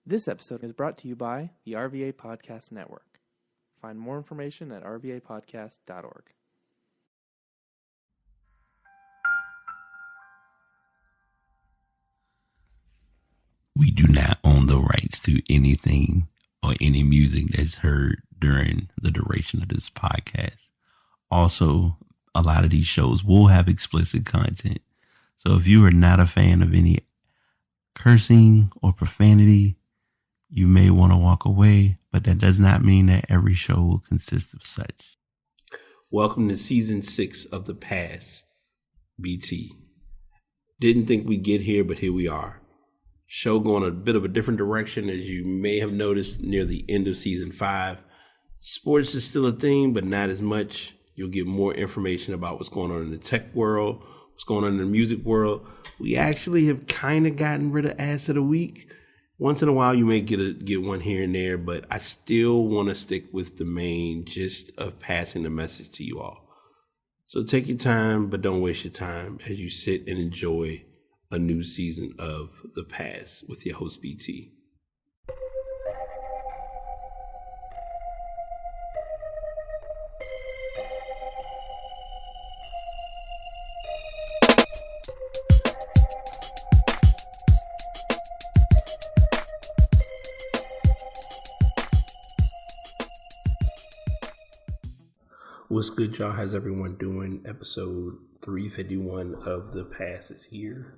This episode is brought to you by the RVA Podcast Network. Find more information at rvapodcast.org. We do not own the rights to anything or any music that's heard during the duration of this podcast. Also, a lot of these shows will have explicit content. So if you are not a fan of any cursing or profanity, you may want to walk away, but that does not mean that every show will consist of such. Welcome to season 6 of The Pass, BT. Didn't think we'd get here, but here we are. Show going a bit of a different direction, as you may have noticed near the end of season 5. Sports is still a thing, but not as much. You'll get more information about what's going on in the tech world, what's going on in the music world. We actually have kind of gotten rid of Ass of the Week. Once in a while, you may get one here and there, but I still want to stick with the main gist of passing the message to you all. So take your time, but don't waste your time as you sit and enjoy a new season of The Pass with your host, BT. What's good, y'all? How's everyone doing? Episode 351 of The Pass is here.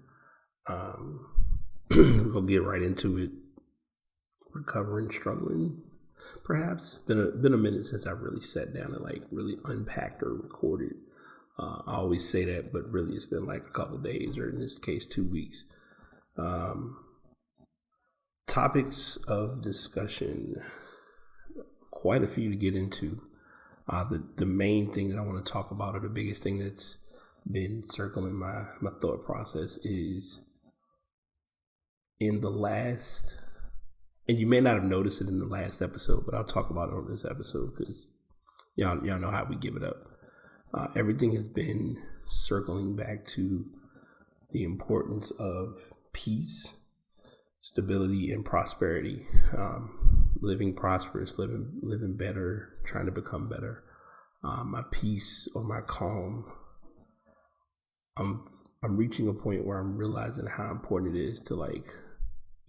We're gonna get right into it. Recovering, struggling, perhaps. Been a minute since I really sat down and really unpacked or recorded. I always say that, but really it's been like a couple of days, or in this case 2 weeks. Topics of discussion, quite a few to get into. The main thing that I want to talk about, or the biggest thing that's been circling my thought process, is in the last, and you may not have noticed it in the last episode, but I'll talk about it on this episode because y'all know how we give it up. Everything has been circling back to the importance of peace, stability, and prosperity. Living prosperous, living better, trying to become better. My peace or my calm. I'm reaching a point where I'm realizing how important it is to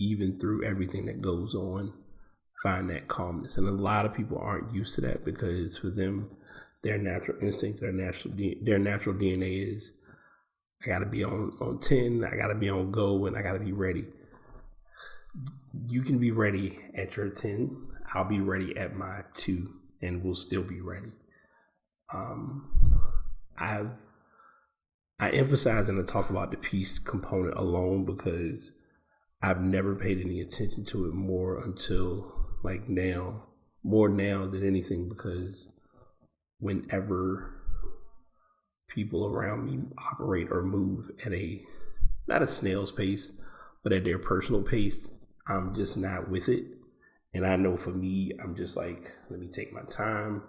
even through everything that goes on, find that calmness. And a lot of people aren't used to that because for them, their natural instinct, their natural DNA is, I got to be on 10, I got to be on go, and I got to be ready. You can be ready at your 10. I'll be ready at my 2, and we'll still be ready. I emphasize and I talk about the peace component alone because I've never paid any attention to it more until now, more now than anything, because whenever people around me operate or move at not a snail's pace, but at their personal pace, I'm just not with it. And I know for me, I'm just let me take my time.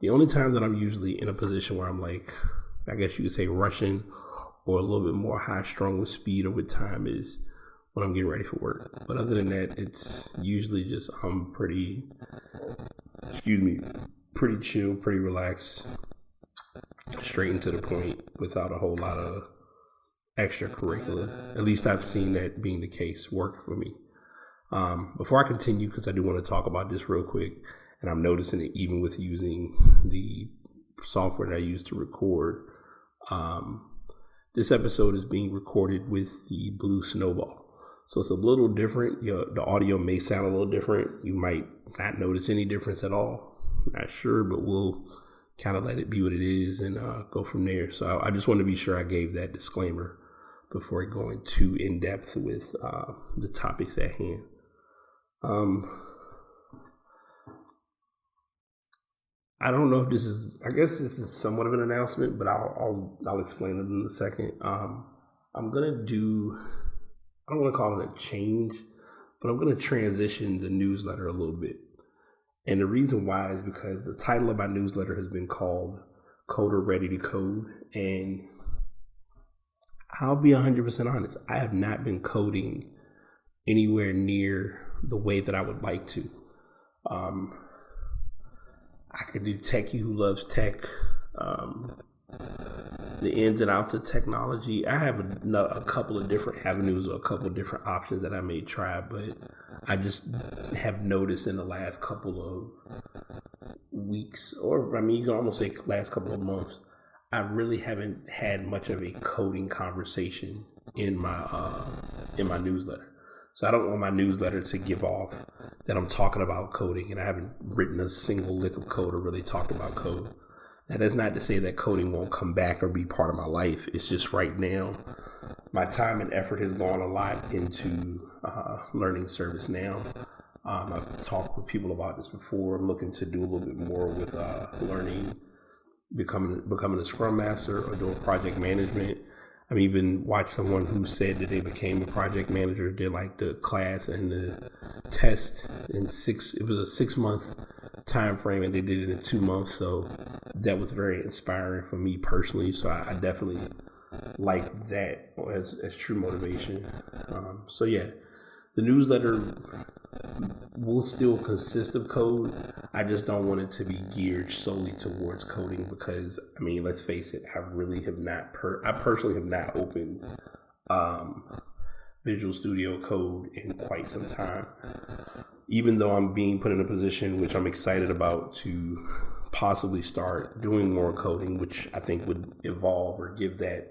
The only time that I'm usually in a position where I'm I guess you could say rushing or a little bit more high strung with speed or with time is when I'm getting ready for work. But other than that, it's usually just I'm pretty chill, pretty relaxed, straight and to the point without a whole lot of extracurricular. At least I've seen that being the case work for me. Before I continue, because I do want to talk about this real quick, and I'm noticing it even with using the software that I use to record. This episode is being recorded with the Blue Snowball. So it's a little different. The audio may sound a little different. You might not notice any difference at all. Not sure, but we'll kind of let it be what it is and go from there. So I just want to be sure I gave that disclaimer before going too in depth with the topics at hand. I don't know if I guess this is somewhat of an announcement, but I'll explain it in a second. I'm going to do, I don't want to call it a change, but I'm going to transition the newsletter a little bit. And the reason why is because the title of my newsletter has been called Coder Ready to Code. And I'll be 100% honest. I have not been coding anywhere near the way that I would like to. I could do Techie Who Loves Tech, the ins and outs of technology. I have a couple of different avenues or a couple of different options that I may try, but I just have noticed in the last couple of weeks, or I mean, you can almost say last couple of months, I really haven't had much of a coding conversation in my newsletter. So I don't want my newsletter to give off that I'm talking about coding, and I haven't written a single lick of code or really talked about code. Now, that's not to say that coding won't come back or be part of my life. It's just right now, my time and effort has gone a lot into learning ServiceNow. I've talked with people about this before. I'm looking to do a little bit more with learning, becoming a Scrum Master or doing project management. I've even watched someone who said that they became a project manager, did like the class and the test in it was a 6-month time frame, and they did it in 2 months. So that was very inspiring for me personally. So I definitely like that as true motivation. So yeah, the newsletter will still consist of code. I just don't want it to be geared solely towards coding because, I mean, let's face it, I personally have not opened Visual Studio Code in quite some time. Even though I'm being put in a position which I'm excited about to possibly start doing more coding, which I think would evolve or give that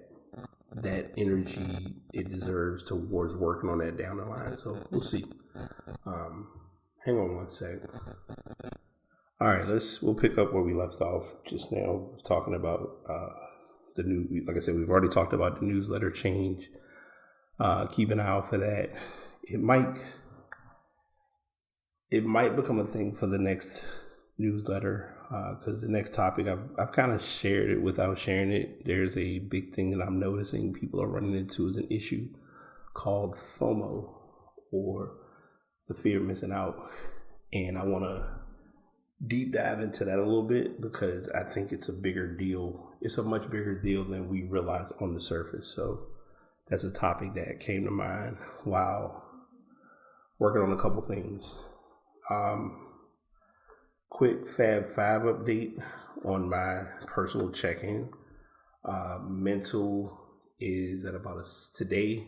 energy it deserves towards working on that down the line. So we'll see. Hang on one sec. All right, we'll pick up where we left off just now, talking about like I said, we've already talked about the newsletter change. Keep an eye out for that. It might become a thing for the next newsletter, because the next topic I've kind of shared it without sharing it. There's a big thing that I'm noticing people are running into as an issue called FOMO, or the fear of missing out. And I want to deep dive into that a little bit because I think it's a bigger deal. It's a much bigger deal than we realize on the surface. So that's a topic that came to mind while working on a couple things. Quick Fab 5 update on my personal check-in. Mental is at about today.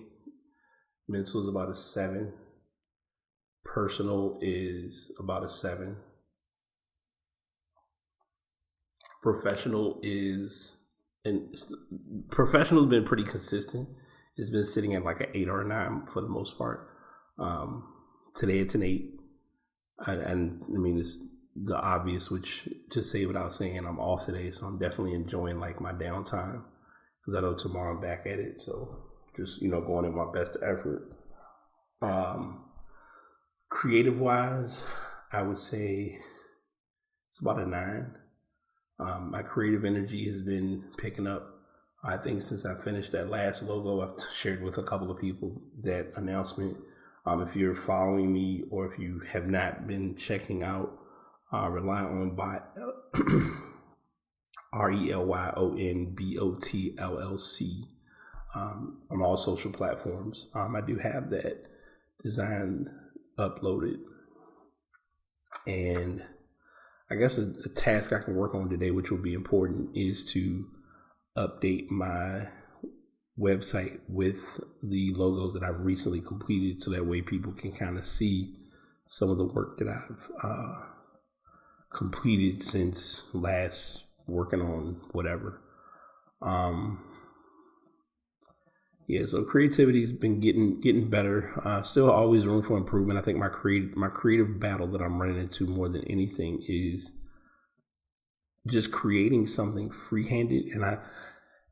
Mental is about a 7. Personal is about a 7. Professional has been pretty consistent. It's been sitting at like an 8 or a 9 for the most part. Today it's an 8. And I mean, it's the obvious, which to say without saying, I'm off today. So I'm definitely enjoying like my downtime because I know tomorrow I'm back at it. So just, going in my best effort. Creative wise, I would say it's about a 9. My creative energy has been picking up. I think since I finished that last logo, I've shared with a couple of people that announcement. If you're following me or if you have not been checking out Relyonbot, RelyonBot LLC, on all social platforms. I do have that design uploaded, and I guess a task I can work on today, which will be important, is to update my website with the logos that I've recently completed, so that way people can kind of see some of the work that I've completed since last working on whatever. So creativity has been getting better. Still always room for improvement. I think my creative battle that I'm running into more than anything is just creating something free-handed. And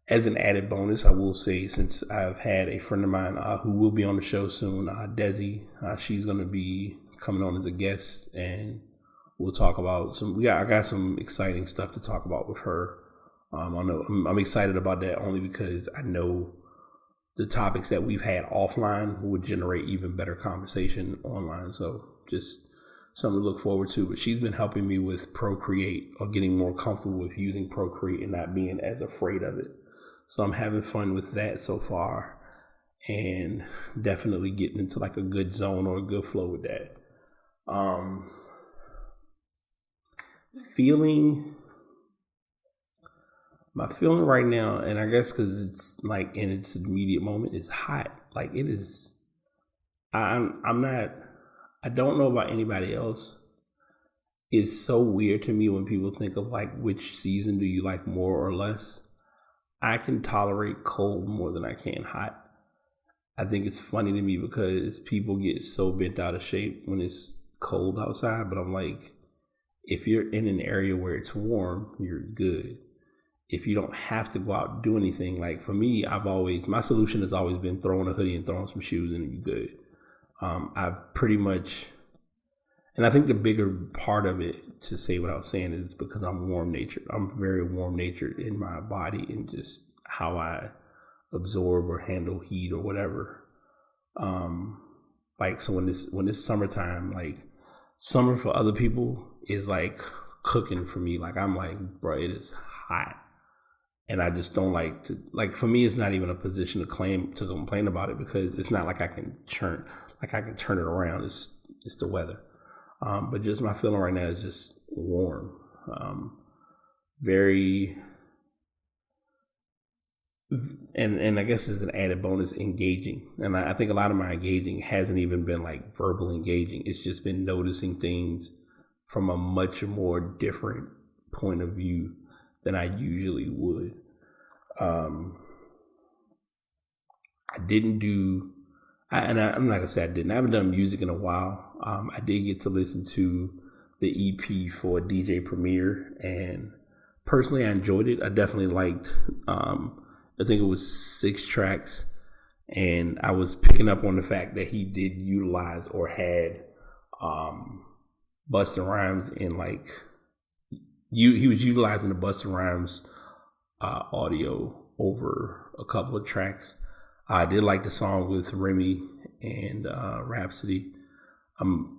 as an added bonus, I will say, since I've had a friend of mine who will be on the show soon, Desi, she's going to be coming on as a guest, and we'll talk about I got some exciting stuff to talk about with her. I'm excited about that only because I know the topics that we've had offline would generate even better conversation online. So just something to look forward to. But she's been helping me with Procreate, or getting more comfortable with using Procreate and not being as afraid of it. So I'm having fun with that so far. and definitely getting into like a good zone or a good flow with that. My feeling right now, and I guess because it's like in its immediate moment, is hot. Like it is. I'm not. I don't know about anybody else. It's so weird to me when people think of like which season do you like more or less. I can tolerate cold more than I can hot. I think it's funny to me because people get so bent out of shape when it's cold outside, but I'm like, if you're in an area where it's warm, you're good. If you don't have to go out and do anything, like for me, my solution has always been throwing a hoodie and throwing some shoes and you're good. I've pretty much, and I think the bigger part of it, to say what I was saying, is because I'm warm natured. I'm very warm natured in my body and just how I absorb or handle heat or whatever. Like, so when this summertime, like summer for other people is like cooking for me. Like I'm like, bro, it is hot. And I just don't like to, like, for me, it's not even a position to complain about it, because it's not like I can turn it around. It's the weather. But just my feeling right now is just warm. Very, and I guess as an added bonus, engaging. And I think a lot of my engaging hasn't even been like verbal engaging. It's just been noticing things from a much more different point of view than I usually would. I'm not gonna say I didn't. I haven't done music in a while. I did get to listen to the EP for DJ Premier, and personally I enjoyed it. I definitely liked, I think it was 6 tracks, and I was picking up on the fact that he did utilize or had Busta Rhymes in like, he was utilizing the Busta Rhymes audio over a couple of tracks. I did like the song with Remy and Rhapsody.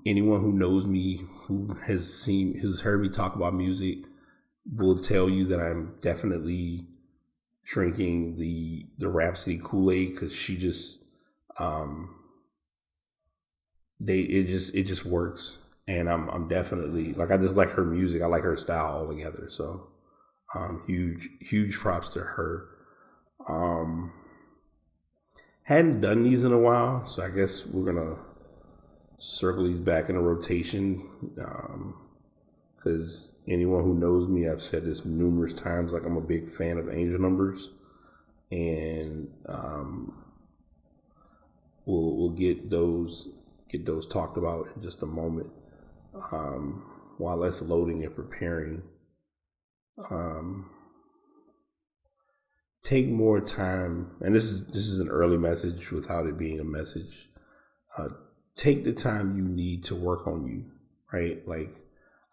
Anyone who knows me, who's heard me talk about music, will tell you that I'm definitely drinking the Rhapsody Kool-Aid, because she just it just works. And I'm definitely, like, I just like her music. I like her style altogether. So, huge props to her. Hadn't done these in a while, so I guess we're gonna circle these back in a rotation. Because anyone who knows me, I've said this numerous times, like I'm a big fan of angel numbers, and we'll get those talked about in just a moment. While that's loading and preparing, take more time, and this is an early message without it being a message. Take the time you need to work on you, right? Like,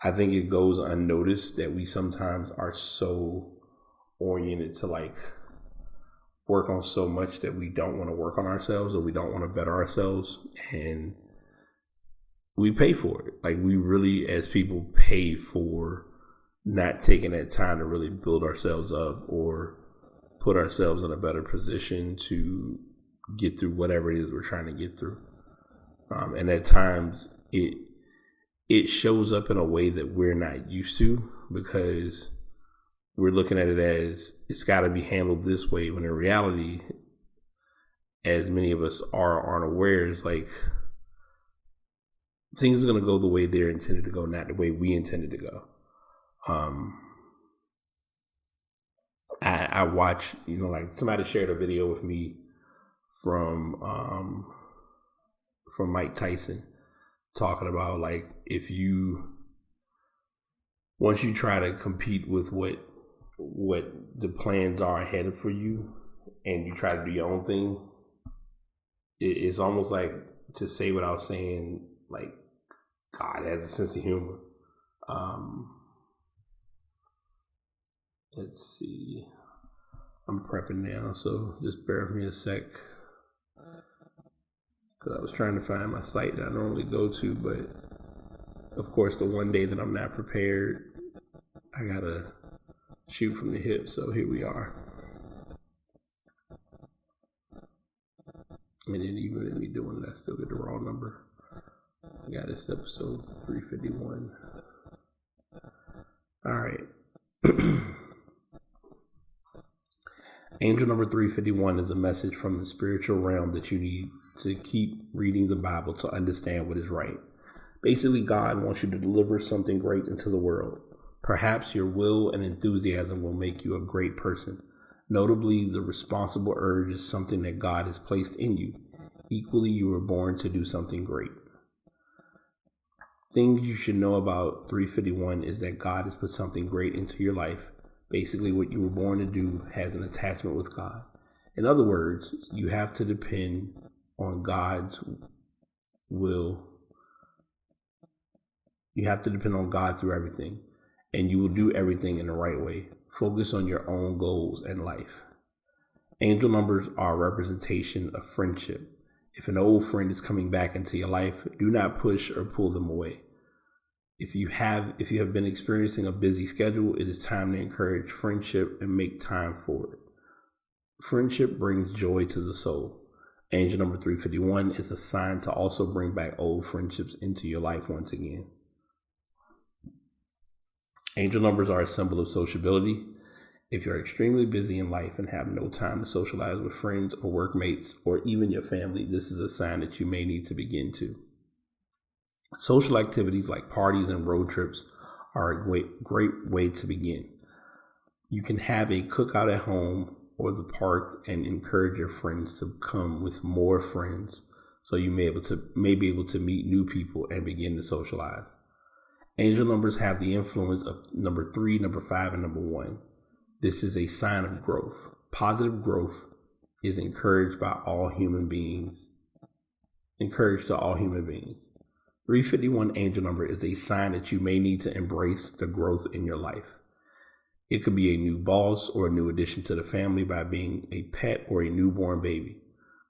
I think it goes unnoticed that we sometimes are so oriented to like work on so much that we don't want to work on ourselves, or we don't want to better ourselves, and we pay for it. Like, we really, as people, pay for not taking that time to really build ourselves up or put ourselves in a better position to get through whatever it is we're trying to get through. And at times it shows up in a way that we're not used to, because we're looking at it as it's got to be handled this way, when in reality, as many of us aren't aware, is like, things are going to go the way they're intended to go, not the way we intended to go. I watch, like, somebody shared a video with me from Mike Tyson, talking about, like, once you try to compete with what the plans are ahead for you, and you try to do your own thing, it's almost like, to say what I was saying, like, God has a sense of humor. Let's see. I'm prepping now, so just bear with me a sec. Because I was trying to find my site that I normally go to, but of course, the one day that I'm not prepared, I gotta shoot from the hip. So here we are. And then even in me doing it, I still get the wrong number. I got this episode 351. All right. Angel number 351 is a message from the spiritual realm that you need to keep reading the Bible to understand what is right. Basically, God wants you to deliver something great into the world. Perhaps your will and enthusiasm will make you a great person. Notably, the responsible urge is something that God has placed in you. Equally, you were born to do something great. Things you should know about 351 is that God has put something great into your life. Basically, what you were born to do has an attachment with God. In other words, you have to depend on God's will. You have to depend on God through everything, and you will do everything in the right way. Focus on your own goals and life. Angel numbers are a representation of friendship. If an old friend is coming back into your life, do not push or pull them away. If you have been experiencing a busy schedule, it is time to encourage friendship and make time for it. Friendship brings joy to the soul. Angel number 351 is a sign to also bring back old friendships into your life once again. Angel numbers are a symbol of sociability. If you're extremely busy in life and have no time to socialize with friends or workmates or even your family, this is a sign that you may need to begin to. Social activities like parties and road trips are a great way to begin. You can have a cookout at home or the park and encourage your friends to come with more friends so you may be able to meet new people and begin to socialize. Angel numbers have the influence of number 3, number 5, and number 1. This is a sign of growth. Positive growth is encouraged to all human beings. 351 angel number is a sign that you may need to embrace the growth in your life. It could be a new boss or a new addition to the family by being a pet or a newborn baby.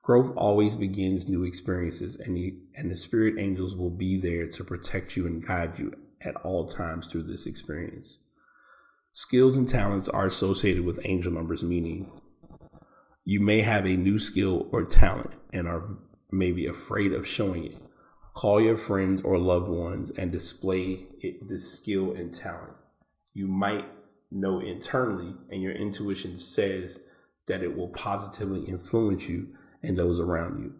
Growth always begins new experiences, and the spirit angels will be there to protect you and guide you at all times through this experience. Skills and talents are associated with angel numbers, meaning you may have a new skill or talent and are maybe afraid of showing it. Call your friends or loved ones and display this skill and talent. You might know internally, and your intuition says that it will positively influence you and those around you.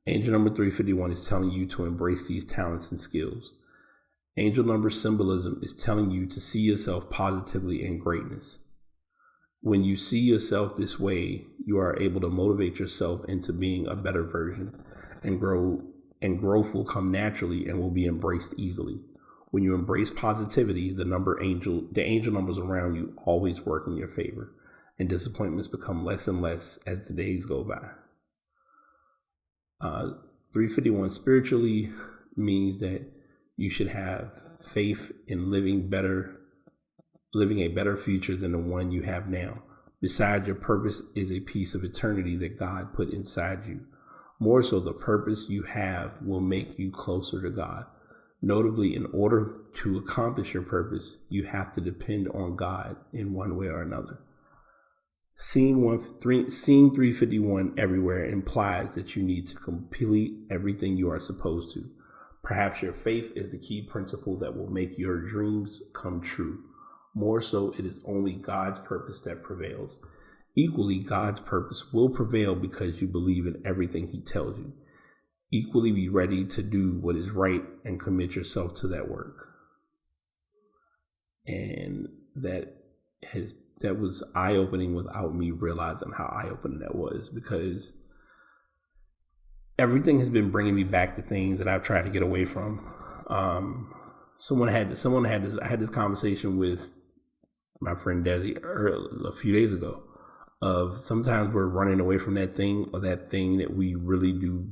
Angel number 351 is telling you to embrace these talents and skills. Angel number symbolism is telling you to see yourself positively in greatness. When you see yourself this way, you are able to motivate yourself into being a better version, and growth will come naturally and will be embraced easily. When you embrace positivity, the angel numbers around you always work in your favor, and disappointments become less and less as the days go by. 351 spiritually means that you should have faith in living a better future than the one you have now. Besides, your purpose is a piece of eternity that God put inside you. More so, the purpose you have will make you closer to God. Notably, in order to accomplish your purpose, you have to depend on God in one way or another. Seeing 351 everywhere implies that you need to complete everything you are supposed to. Perhaps your faith is the key principle that will make your dreams come true. More so, it is only God's purpose that prevails. Equally, God's purpose will prevail because you believe in everything He tells you. Equally, be ready to do what is right and commit yourself to that work. And that was eye-opening without me realizing how eye-opening that was, because everything has been bringing me back to things that I've tried to get away from. I had this conversation with my friend Desi a few days ago of sometimes we're running away from that thing or that thing that we really do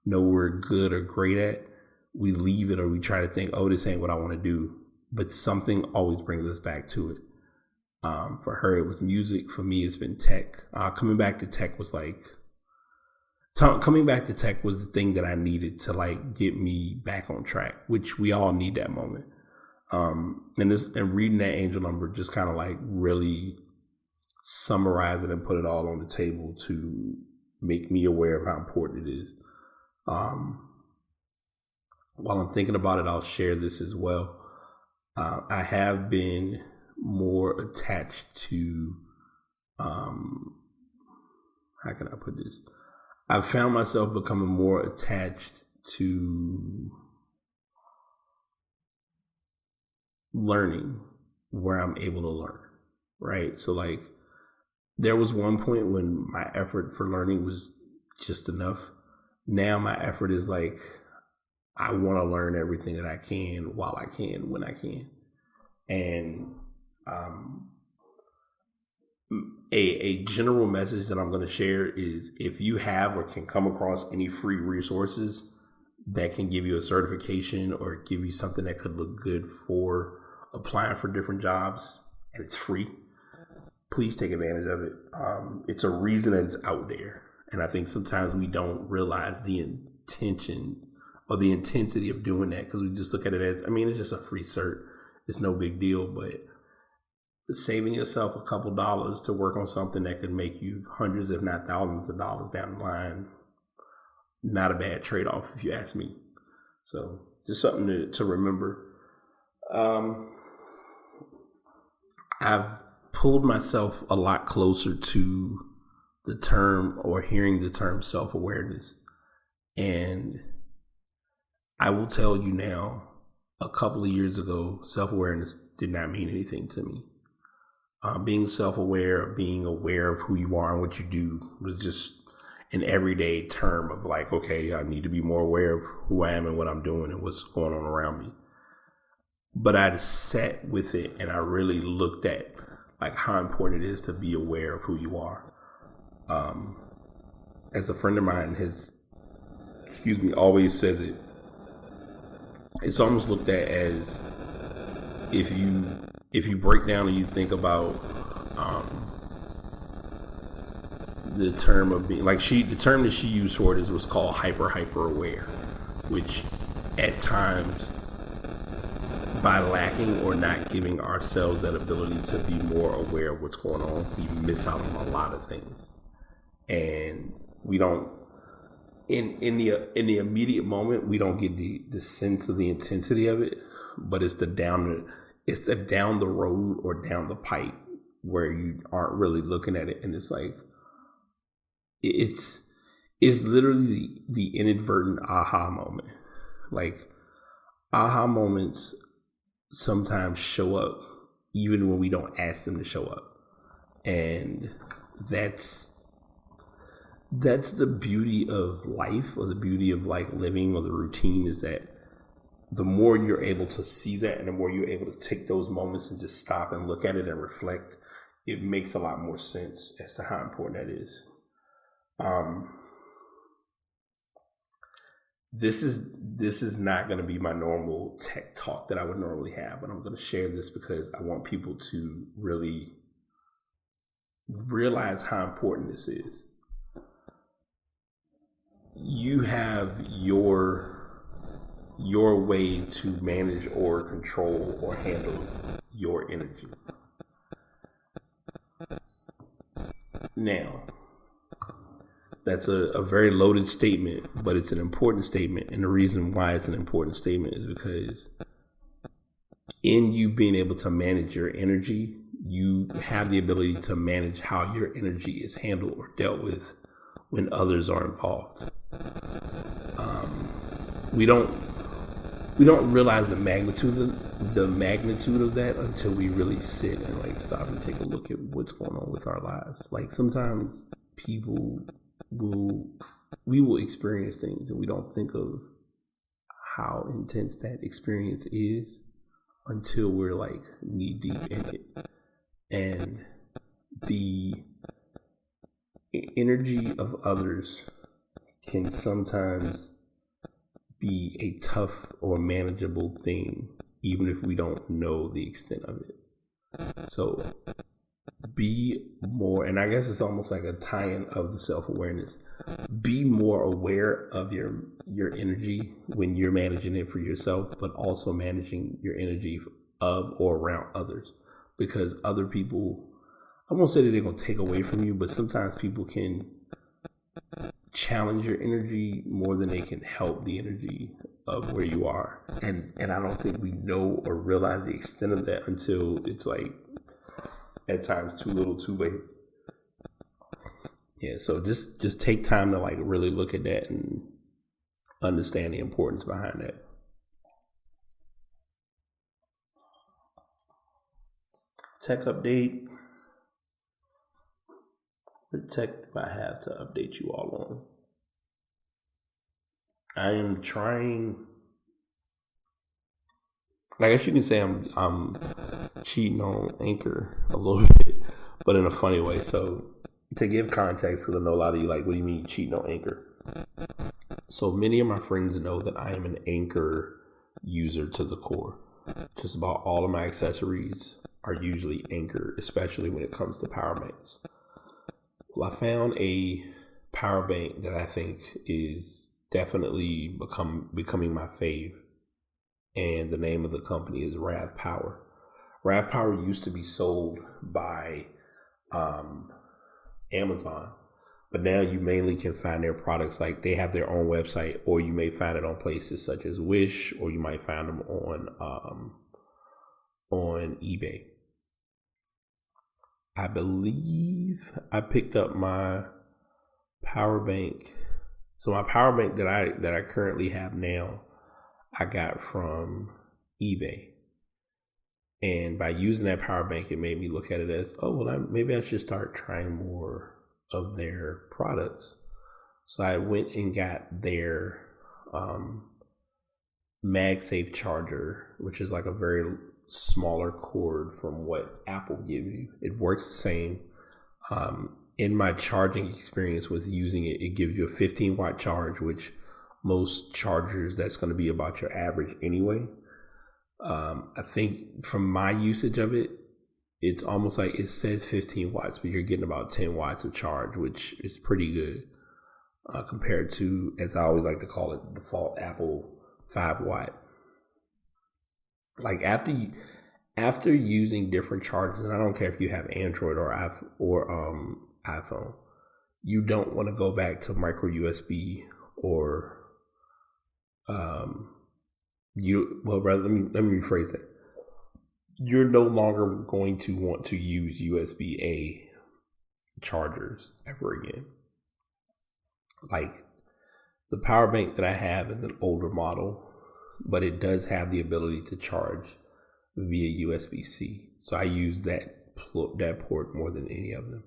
know we're good or great at. We leave it or we try to think, oh, this ain't what I want to do. But something always brings us back to it. For her, it was music. For me, it's been tech. Coming back to tech was the thing that I needed to get me back on track, which we all need that moment. And reading that angel number just kind of really summarize it and put it all on the table to make me aware of how important it is. While I'm thinking about it, I'll share this as well. I have been more attached to, how can I put this? I've found myself becoming more attached to learning where I'm able to learn, right? So like, there was one point when my effort for learning was just enough. Now my effort is like, I want to learn everything that I can while I can, when I can. And a general message that I'm going to share is, if you have or can come across any free resources that can give you a certification or give you something that could look good for applying for different jobs, and it's free, please take advantage of it. It's a reason that it's out there. And I think sometimes we don't realize the intention or the intensity of doing that, because we just look at it as, it's just a free cert. It's no big deal. But saving yourself a couple dollars to work on something that could make you hundreds, if not thousands of dollars down the line, not a bad trade-off if you ask me. So just something to remember. I've pulled myself a lot closer to the term, or hearing the term, self-awareness. And I will tell you now, a couple of years ago, self-awareness did not mean anything to me. Being self-aware, being aware of who you are and what you do, was just an everyday term of like, okay, I need to be more aware of who I am and what I'm doing and what's going on around me. But I sat with it and I really looked at like how important it is to be aware of who you are. As a friend of mine always says it, it's almost looked at as, if you break down and you think about the term of being, like, the term that she used for it was called hyper aware, which at times, by lacking or not giving ourselves that ability to be more aware of what's going on, we miss out on a lot of things. And we don't, in the immediate moment, we don't get the sense of the intensity of it, but it's the down the road or down the pipe where you aren't really looking at it. And it's like, it's literally the inadvertent aha moment. Like, aha moments sometimes show up even when we don't ask them to show up. And that's the beauty of life, or the beauty of like living, or the routine, is that the more you're able to see that, and the more you're able to take those moments and just stop and look at it and reflect, it makes a lot more sense as to how important that is. This is not going to be my normal tech talk that I would normally have, but I'm going to share this because I want people to really realize how important this is. You have your way to manage or control or handle your energy. Now, that's a very loaded statement, but it's an important statement. And the reason why it's an important statement is because in you being able to manage your energy, you have the ability to manage how your energy is handled or dealt with when others are involved. We don't realize the magnitude of that until we really sit and like stop and take a look at what's going on with our lives. Like, sometimes we will experience things and we don't think of how intense that experience is until we're like knee deep in it. And the energy of others can sometimes be a tough or manageable thing, even if we don't know the extent of it. So be more, and I guess it's almost like a tie-in of the self-awareness. Be more aware of your energy when you're managing it for yourself, but also managing your energy of or around others. Because other people, I won't say that they're going to take away from you, but sometimes people can challenge your energy more than they can help the energy of where you are. And I don't think we know or realize the extent of that until it's like at times too little too late. Yeah, so just take time to like really look at that and understand the importance behind that. Tech update. What tech do I have to update you all on? I am trying. I guess you can say I'm cheating on Anchor a little bit, but in a funny way. So to give context, because I know a lot of you like, what do you mean cheating on Anchor? So many of my friends know that I am an Anchor user to the core. Just about all of my accessories are usually Anchor, especially when it comes to power banks. Well, I found a power bank that I think is definitely becoming my fave. And the name of the company is Rav Power. Rav Power used to be sold by Amazon, but now you mainly can find their products, like they have their own website, or you may find it on places such as Wish, or you might find them on eBay. I believe I picked up my power bank. So my power bank that I currently have now, I got from eBay. And by using that power bank, it made me look at it as, maybe I should start trying more of their products. So I went and got their MagSafe charger, which is like a very smaller cord from what Apple gives you. It works the same. In my charging experience with using it, it gives you a 15 watt charge, which most chargers, that's going to be about your average anyway. I think from my usage of it, it's almost like it says 15 watts, but you're getting about 10 watts of charge, which is pretty good compared to, as I always like to call it, default Apple 5 watt. Like after using different chargers, and I don't care if you have Android or iPhone, you don't want to go back to micro USB or let me rephrase that. You're no longer going to want to use USB-A chargers ever again. Like the power bank that I have is an older model, but it does have the ability to charge via USB-C. So I use that port more than any of them.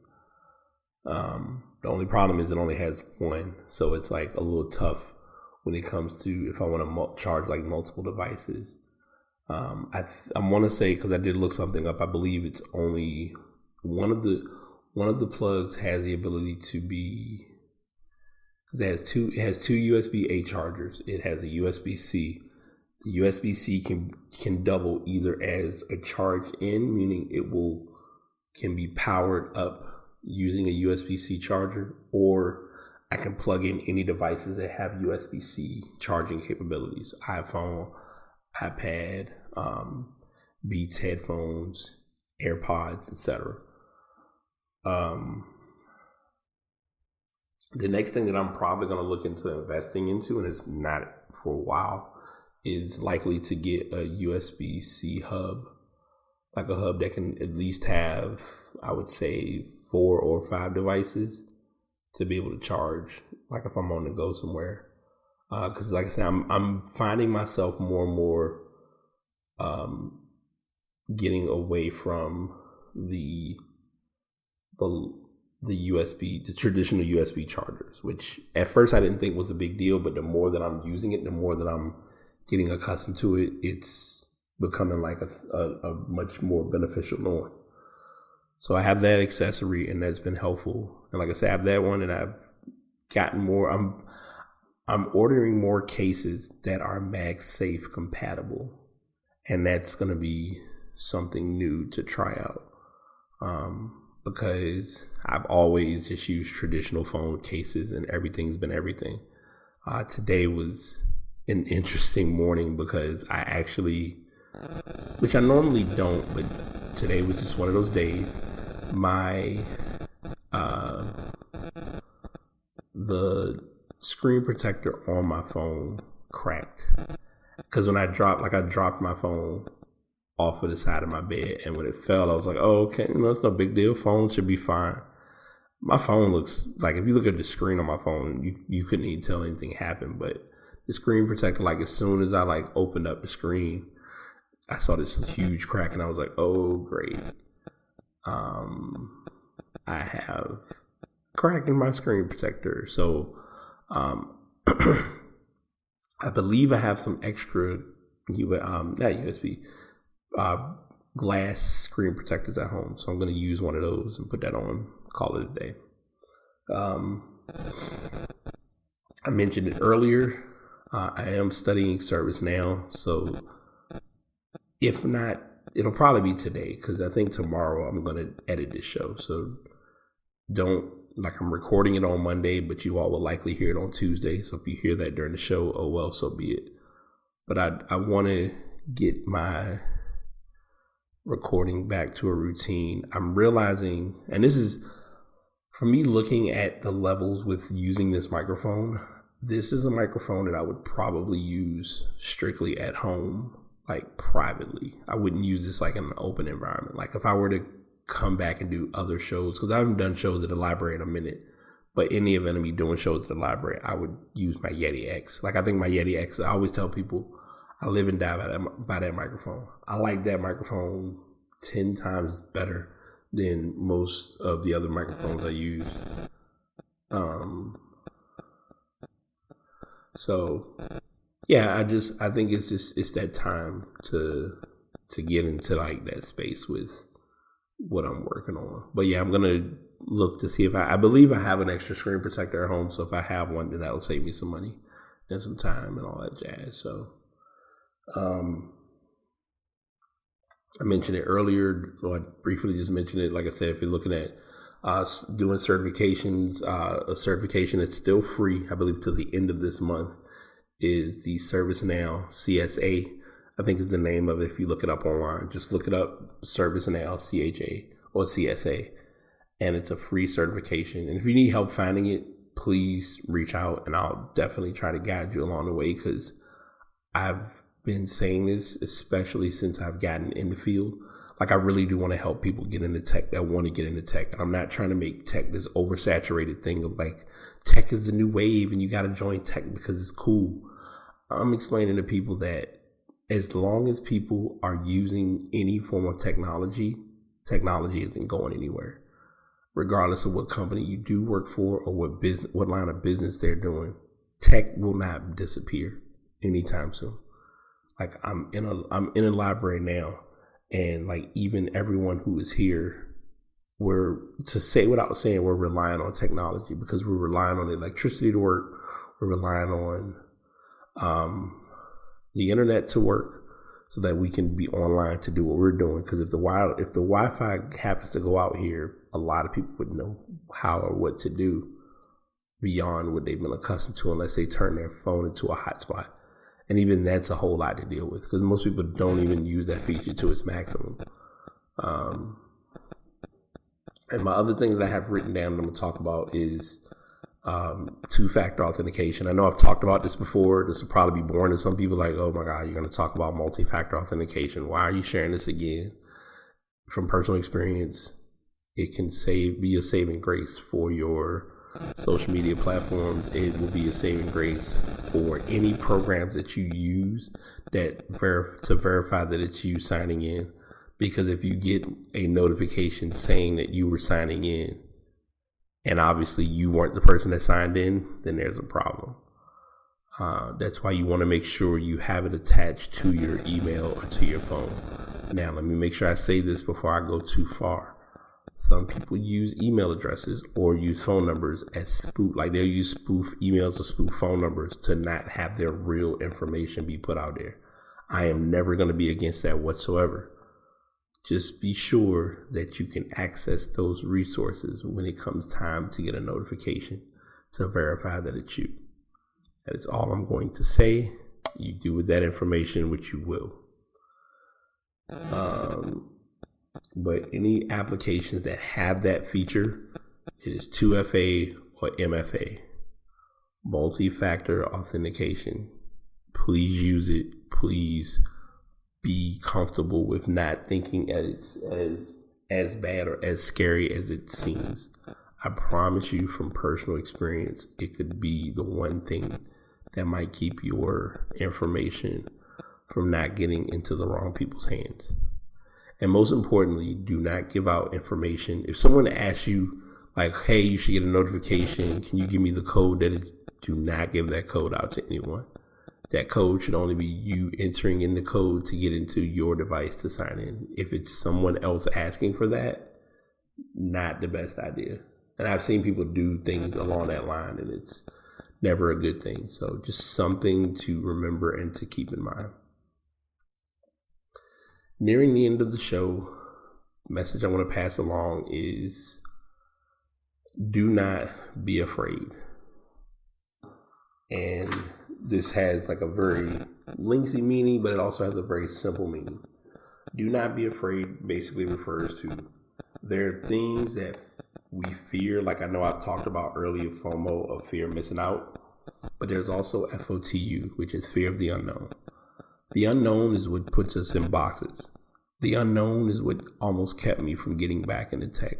The only problem is it only has one, so it's like a little tough when it comes to if I want to charge like multiple devices. I want to say, because I did look something up, I believe it's only one of the plugs has the ability to be, because it has two USB-A chargers. It has a USB-C. The USB-C can double either as a charge in, meaning can be powered up using a USB-C charger, or I can plug in any devices that have USB-C charging capabilities: iPhone, iPad, Beats headphones, AirPods, etc. The next thing that I'm probably going to look into investing into, and it's not for a while, is likely to get a USB-C hub, like a hub that can at least have, I would say, 4 or 5 devices to be able to charge, like if I'm on the go somewhere. Because like I said, I'm finding myself more and more getting away from the USB, the traditional USB chargers, which at first I didn't think was a big deal, but the more that I'm using it, the more that I'm getting accustomed to it, it's becoming like a much more beneficial norm. So I have that accessory, and that's been helpful. And like I said, I have that one, and I've gotten more. I'm ordering more cases that are MagSafe compatible, and that's going to be something new to try out. Because I've always just used traditional phone cases, and everything's been everything. Today was an interesting morning because I actually, which I normally don't, but today was just one of those days. My the screen protector on my phone cracked. Because when I dropped my phone off of the side of my bed, and when it fell, I was like, oh, okay, it's no big deal. Phone should be fine. My phone looks like, if you look at the screen on my phone, you couldn't even tell anything happened. But the screen protector, like as soon as I opened up the screen, I saw this huge crack, and I was like, oh, great. I have crack in my screen protector. So I believe I have some extra not USB, glass screen protectors at home. So I'm going to use one of those and put that on, call it a day. I mentioned it earlier. I am studying ServiceNow. So if not, it'll probably be today, because I think tomorrow I'm going to edit this show. So I'm recording it on Monday, but you all will likely hear it on Tuesday. So if you hear that during the show, oh well, so be it. But I want to get my recording back to a routine. I'm realizing, and this is for me looking at the levels with using this microphone, this is a microphone that I would probably use strictly at home, privately. I wouldn't use this in an open environment. If I were to come back and do other shows, because I haven't done shows at the library in a minute, but in the event of me doing shows at the library, I would use my Yeti X. I think my Yeti X, I always tell people, I live and die by that microphone. I like that microphone 10 times better than most of the other microphones I use. So yeah, I think it's that time to get into that space with what I'm working on. But yeah, I'm gonna look to see if I believe I have an extra screen protector at home. So if I have one, then that'll save me some money and some time and all that jazz. So I mentioned it earlier, or I briefly just mentioned it. Like I said, if you're looking at doing certifications, a certification that's still free, I believe, till the end of this month, is the ServiceNow CSA. I think is the name of it. If you look it up online, just look it up, ServiceNow CHA or CSA, and it's a free certification. And if you need help finding it, please reach out, and I'll definitely try to guide you along the way, because I've been saying this, especially since I've gotten in the field. I really do want to help people get into tech that want to get into tech. And I'm not trying to make tech this oversaturated thing of tech is the new wave and you got to join tech because it's cool. I'm explaining to people that as long as people are using any form of technology isn't going anywhere. Regardless of what company you do work for or what line of business they're doing, tech will not disappear anytime soon. I'm in a library now, and even everyone who is here, we're relying on technology, because we're relying on electricity to work. We're relying on the internet to work, so that we can be online to do what we're doing. Because if the Wi-Fi happens to go out here, a lot of people wouldn't know how or what to do beyond what they've been accustomed to, unless they turn their phone into a hotspot. And even that's a whole lot to deal with, because most people don't even use that feature to its maximum. And my other thing that I have written down that I'm going to talk about is two-factor authentication. I know I've talked about this before. This will probably be boring to some people, oh my God, you're going to talk about multi-factor authentication. Why are you sharing this again? From personal experience, it can be a saving grace for your social media platforms. It will be a saving grace for any programs that you use to verify that it's you signing in. Because if you get a notification saying that you were signing in, and obviously you weren't the person that signed in, then there's a problem. That's why you want to make sure you have it attached to your email or to your phone. Now, let me make sure I say this before I go too far. Some people use email addresses or use phone numbers as spoof, they'll use spoof emails or spoof phone numbers to not have their real information be put out there. I am never going to be against that whatsoever. Just be sure that you can access those resources when it comes time to get a notification to verify that it's you. That is all I'm going to say. You do with that information what you will. But any applications that have that feature, it is 2FA or MFA. multi-factor authentication. Please use it. Please be comfortable with not thinking as bad or as scary as it seems. I promise you from personal experience, it could be the one thing that might keep your information from not getting into the wrong people's hands. And most importantly, do not give out information. If someone asks you, like, hey, you should get a notification, can you give me the code? Do not give that code out to anyone. That code should only be you entering in the code to get into your device to sign in. If it's someone else asking for that, not the best idea. And I've seen people do things along that line, and it's never a good thing. So just something to remember and to keep in mind. Nearing the end of the show, the message I want to pass along is do not be afraid. And this has like a very lengthy meaning, but it also has a very simple meaning. Do not be afraid basically refers to there are things that we fear, like I know I've talked about earlier, FOMO, of fear of missing out, but there's also FOTU, which is fear of the unknown. The unknown is what puts us in boxes. The unknown is what almost kept me from getting back into tech.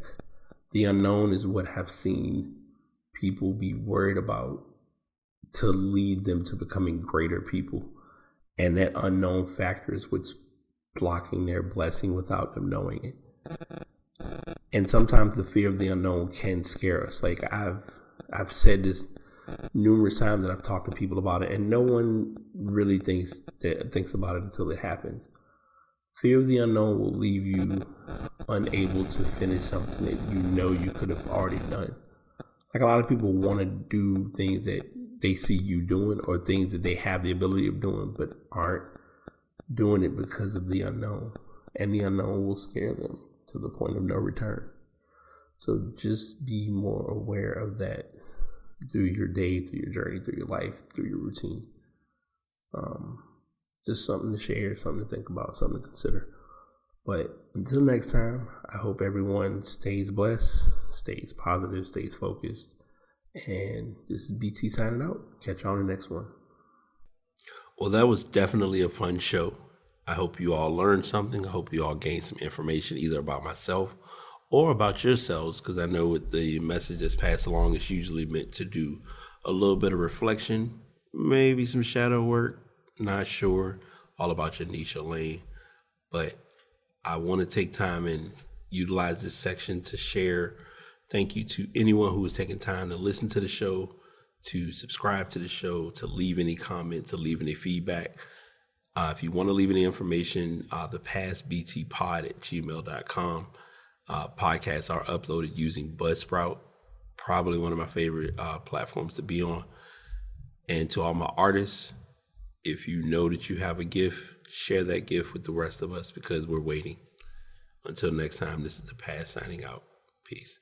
The unknown is what I've seen people be worried about to lead them to becoming greater people. And that unknown factor is what's blocking their blessing without them knowing it. And sometimes the fear of the unknown can scare us. Like I've said this numerous times, and I've talked to people about it, and no one really thinks about it until it happens. Fear of the unknown will leave you unable to finish something that you know you could have already done. Like a lot of people want to do things that they see you doing or things that they have the ability of doing, but aren't doing it because of the unknown. And the unknown will scare them to the point of no return. So just be more aware of that through your day, through your journey, through your life, through your routine. Just something to share, something to think about, something to consider. But until next time, I hope everyone stays blessed, stays positive, stays focused. And this is BT signing out. Catch you on the next one. Well, that was definitely a fun show. I hope you all learned something. I hope you all gained some information either about myself or about yourselves, because I know with the message that's passed along, it's usually meant to do a little bit of reflection, maybe some shadow work, not sure, all about your niche or lane. But I want to take time and utilize this section to share thank you to anyone who has taken time to listen to the show, to subscribe to the show, to leave any comments, to leave any feedback. If you want to leave any information, the pastbtpod@gmail.com. Podcasts are uploaded using Buzzsprout, probably one of my favorite platforms to be on. And to all my artists, if you know that you have a gift, share that gift with the rest of us because we're waiting. Until next time, this is the Past signing out. Peace.